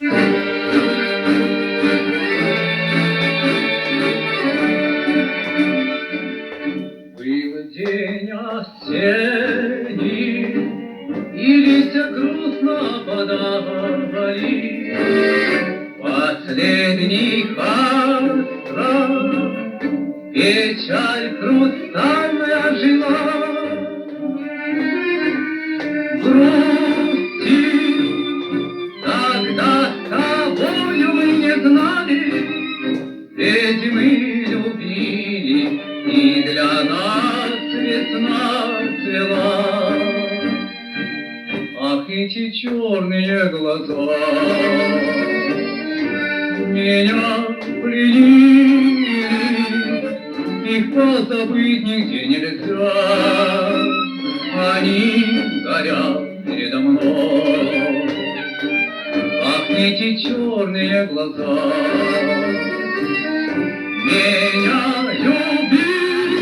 Был день осенний, и листья грустно падали. Последний остров, печаль хрустальная жила. Грусти, тогда с тобою мы не знали, ведь мы любили, и для нас весна цвела. Ах, эти черные глаза меня пленили, их позабыть нигде нельзя. Они горят передо мной. Ах, эти черные глаза меня любили.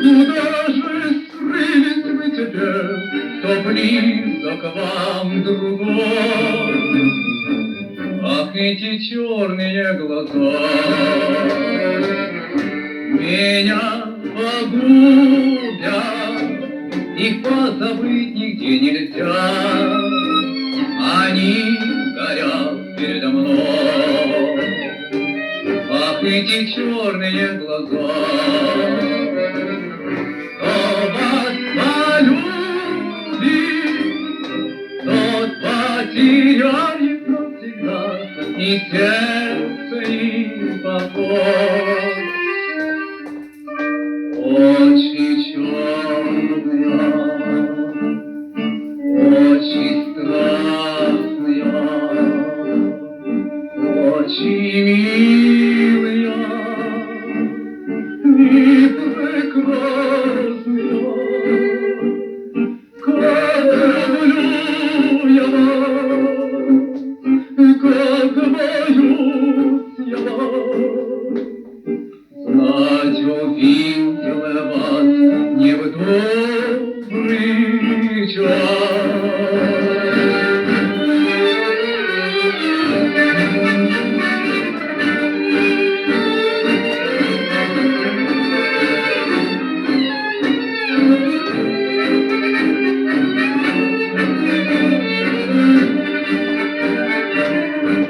Куда же скрылись вы теперь, кто близок к вам другой? Ах, эти черные глаза меня погубят, их позабыть нигде нельзя. Они горят передо мной. Ах, эти черные глаза. Кто вас полюбит, тот потеряет навсегда и сердце, и покой. Очи черные, очи страстные, очи милые и прекрасные. Как люблю я вас, как боюсь я вас. Знать увидел я вас не в добрый час.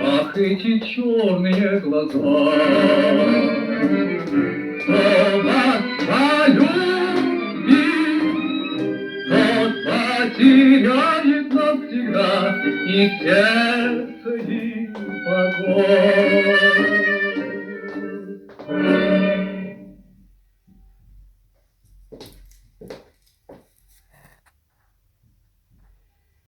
Ах, эти черные глаза. Кто вас полюбит, тот потеряет навсегда и сердце, и покой.